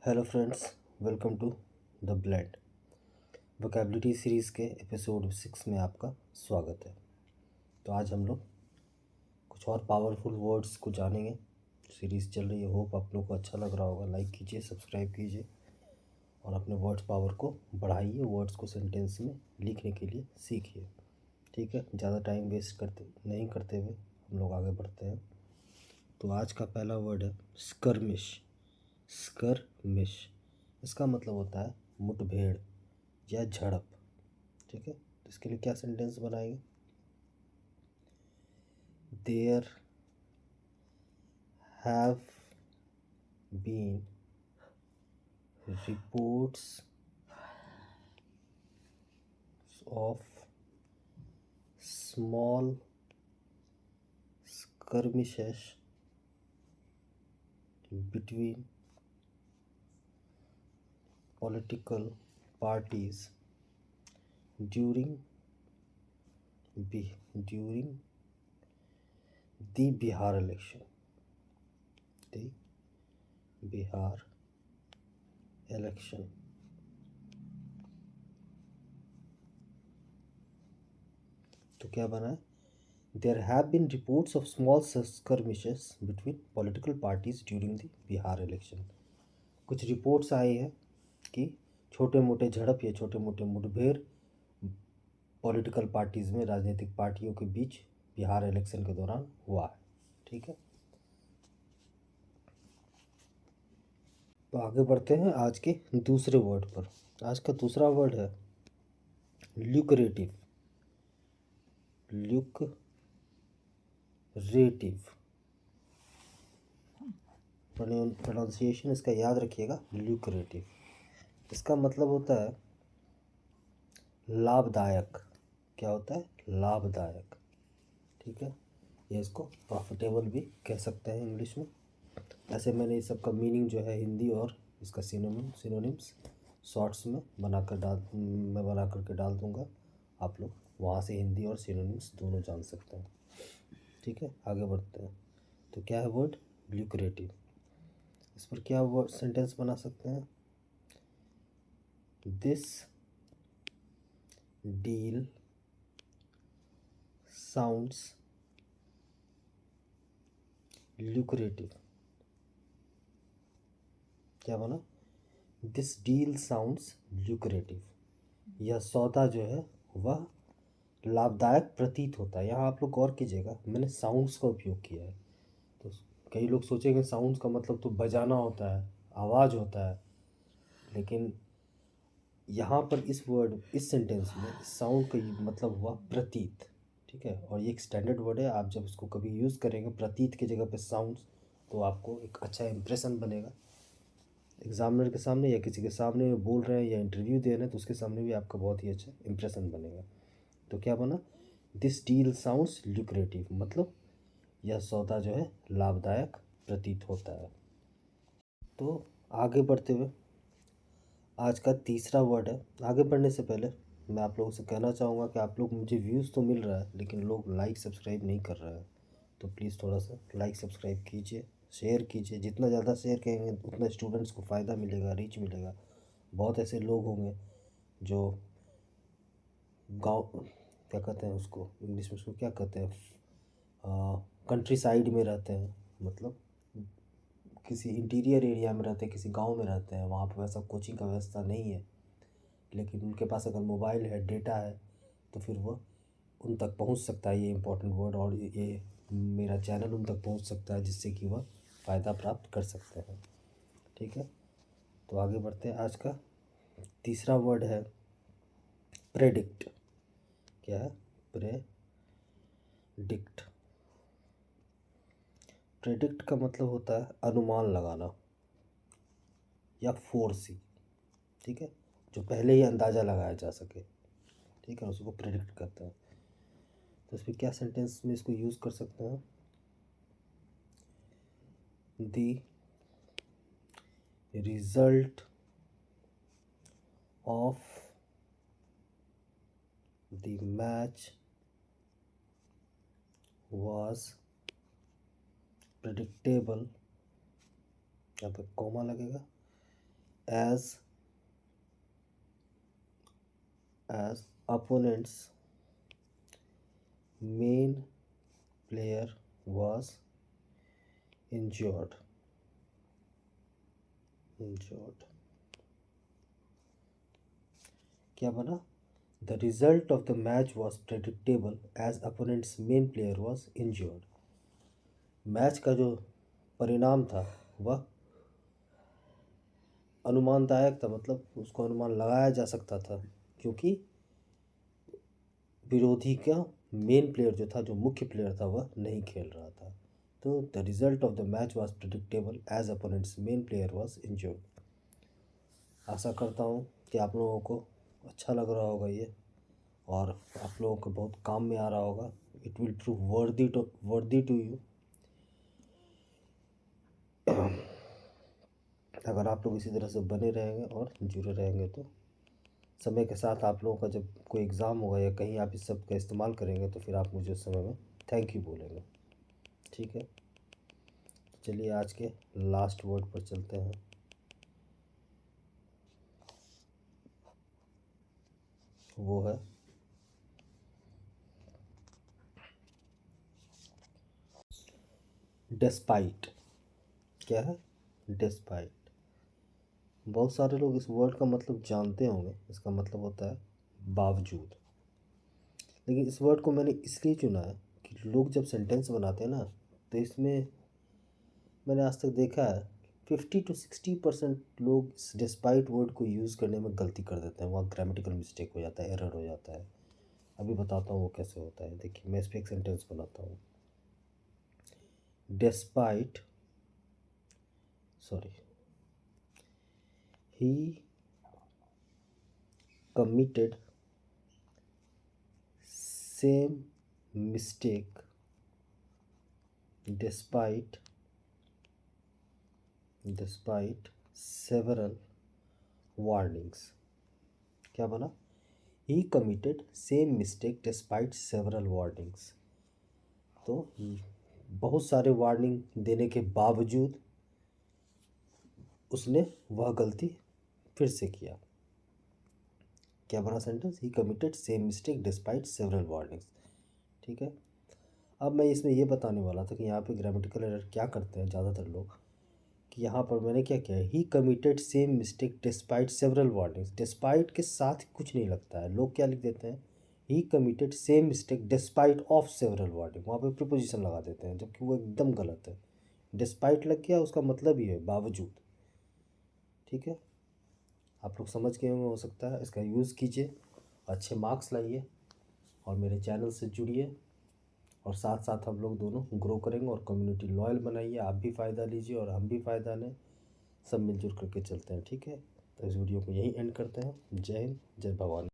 Hello friends, welcome to the blend vocabulary series के episode 6 में आपका स्वागत है। तो आज हम लोग कुछ और पावरफुल वर्ड्स को जानेंगे। सीरीज़ चल रही है, होप आप लोग को अच्छा लग रहा होगा। लाइक कीजिए, सब्सक्राइब कीजिए और अपने वर्ड्स पावर को बढ़ाइए। वर्ड्स को सेंटेंस में लिखने के लिए सीखिए। ठीक है, ज़्यादा टाइम वेस्ट नहीं करते हुए हम लोग आगे बढ़ते हैं। तो आज का पहला वर्ड है स्कर्मिश। स्कर्मिश इसका मतलब होता है मुठभेड़ या झड़प। ठीक है, तो इसके लिए क्या सेंटेंस बनाएंगे? There have been reports of small skirmishes between political parties during during the Bihar election. The Bihar election. तो क्या बना है? There have been reports of small skirmishes between political parties during the Bihar election. कुछ reports आई हैं कि छोटे मोटे झड़प या छोटे मोटे मुठभेड़ पॉलिटिकल पार्टीज़ में, राजनीतिक पार्टियों के बीच बिहार इलेक्शन के दौरान हुआ है। ठीक है, तो आगे बढ़ते हैं आज के दूसरे वर्ड पर। आज का दूसरा वर्ड है ल्यूक्रेटिव। ल्यूक्रेटिव प्रोनाउंसिएशन इसका याद रखिएगा, ल्यूक्रेटिव। इसका मतलब होता है लाभदायक। क्या होता है? लाभदायक। ठीक है, ये इसको प्रॉफिटेबल भी कह सकते हैं इंग्लिश में। ऐसे मैंने इस सब का मीनिंग जो है हिंदी और इसका सिनोनिम्स शॉर्ट्स में बना करके डाल दूँगा। आप लोग वहाँ से हिंदी और सिनोनिम्स दोनों जान सकते हैं। ठीक है, आगे बढ़ते हैं। तो क्या है वर्ड? ल्यूक्रेटिव। इस पर क्या वर्ड सेंटेंस बना सकते हैं? This deal sounds lucrative. क्या बना? This deal sounds lucrative. यह सौदा जो है वह लाभदायक प्रतीत होता है। यहाँ आप लोग गौर कीजिएगा, मैंने साउंड्स का उपयोग किया है। तो कई लोग सोचेंगे साउंड्स का मतलब तो बजाना होता है, आवाज़ होता है, लेकिन यहाँ पर इस सेंटेंस में साउंड का मतलब हुआ प्रतीत। ठीक है, और ये एक स्टैंडर्ड वर्ड है। आप जब इसको कभी यूज़ करेंगे प्रतीत की जगह पे साउंड्स, तो आपको एक अच्छा इंप्रेशन बनेगा। एग्जामिनर के सामने या किसी के सामने बोल रहे हैं या इंटरव्यू दे रहे हैं तो उसके सामने भी आपका बहुत ही अच्छा इंप्रेशन बनेगा। तो क्या बना? दिस डील साउंड्स ल्यूक्रेटिव, मतलब यह सौदा जो है लाभदायक प्रतीत होता है। तो आगे बढ़ते हुए आज का तीसरा वर्ड है। आगे बढ़ने से पहले मैं आप लोगों से कहना चाहूँगा कि आप लोग, मुझे व्यूज़ तो मिल रहा है लेकिन लोग लाइक सब्सक्राइब नहीं कर रहे हैं। तो प्लीज़ थोड़ा सा लाइक सब्सक्राइब कीजिए, शेयर कीजिए। जितना ज़्यादा शेयर करेंगे उतना स्टूडेंट्स को फ़ायदा मिलेगा, रीच मिलेगा। बहुत ऐसे लोग होंगे जो गाँव, क्या कहते हैं उसको इंग्लिश में, उसको क्या कहते हैं, कंट्री साइड में रहते हैं, मतलब किसी इंटीरियर एरिया में रहते हैं, किसी गांव में रहते हैं, वहाँ पर वैसा कोचिंग का व्यवस्था नहीं है, लेकिन उनके पास अगर मोबाइल है, डेटा है, तो फिर वह उन तक पहुँच सकता है ये इंपॉर्टेंट वर्ड, और ये मेरा चैनल उन तक पहुँच सकता है, जिससे कि वह फ़ायदा प्राप्त कर सकते हैं। ठीक है, तो आगे बढ़ते हैं। आज का तीसरा वर्ड है प्रेडिक्ट। क्या है? प्रेडिक्ट। प्रेडिक्ट का मतलब होता है अनुमान लगाना या फोर्सी। ठीक है, जो पहले ही अंदाज़ा लगाया जा सके। ठीक है, उसको प्रेडिक्ट करते हैं। तो इस पर क्या सेंटेंस में इसको यूज़ कर सकते हैं? The result of the match was predictable। यहाँ पे कॉमा लगेगा। as opponent's main player was injured. क्या बना? The result of the match was predictable as opponent's main player was injured. Match का जो परिणाम था वह अनुमानदायक था, मतलब उसको अनुमान लगाया जा सकता था क्योंकि विरोधी का मेन प्लेयर जो था, जो मुख्य प्लेयर था, वह नहीं खेल रहा था। तो the result of the match was predictable as opponent's main player was injured. आशा करता हूँ कि आप लोगों को अच्छा लग रहा होगा ये, और आप लोगों को बहुत काम में आ रहा होगा। It will prove worthy to you. अगर आप लोग इसी तरह से बने रहेंगे और जुड़े रहेंगे तो समय के साथ आप लोगों का जब कोई एग्ज़ाम होगा या कहीं आप इस सब का इस्तेमाल करेंगे तो फिर आप मुझे उस समय में थैंक यू बोलेंगे। ठीक है, चलिए आज के लास्ट वर्ड पर चलते हैं। वो है डेस्पाइट। क्या है? डेस्पाइट। बहुत सारे लोग इस वर्ड का मतलब जानते होंगे। इसका मतलब होता है बावजूद। लेकिन इस वर्ड को मैंने इसलिए चुना है कि लोग जब सेंटेंस बनाते हैं ना, तो इसमें मैंने आज तक देखा है 50 to 60% लोग इस डिस्पाइट वर्ड को यूज़ करने में गलती कर देते हैं। वहाँ ग्रामेटिकल मिस्टेक हो जाता है, एरर हो जाता है। अभी बताता हूँ वो कैसे होता है। देखिए, मैं इस पर एक सेंटेंस बनाता हूँ। Despite he committed same mistake despite several warnings। क्या बना? he committed same mistake despite several warnings। तो बहुत सारे वार्निंग देने के बावजूद उसने वह गलती फिर से किया। क्या बना sentence? He committed same mistake despite several warnings. ठीक है, अब मैं इसमें ये बताने वाला था कि यहाँ पे ग्रामेटिकल एरर क्या करते हैं ज़्यादातर लोग, कि यहाँ पर मैंने क्या किया है, he committed same mistake despite several warnings. Despite के साथ कुछ नहीं लगता है। लोग क्या लिख देते हैं, he committed same mistake despite of several warning. वहाँ पे प्रीपोजिशन लगा देते हैं, जबकि वो एकदम गलत है। डिस्पाइट लग गया, उसका मतलब ही है बावजूद। ठीक है, आप लोग समझ गए होंगे, हो सकता है। इसका यूज़ कीजिए, अच्छे मार्क्स लाइए और मेरे चैनल से जुड़िए, और साथ साथ हम लोग दोनों ग्रो करेंगे और कम्युनिटी लॉयल बनाइए। आप भी फ़ायदा लीजिए और हम भी फ़ायदा लें, सब मिलजुल करके चलते हैं। ठीक है, तो इस वीडियो को यहीं एंड करते हैं। जय हिंद, जय भवानी।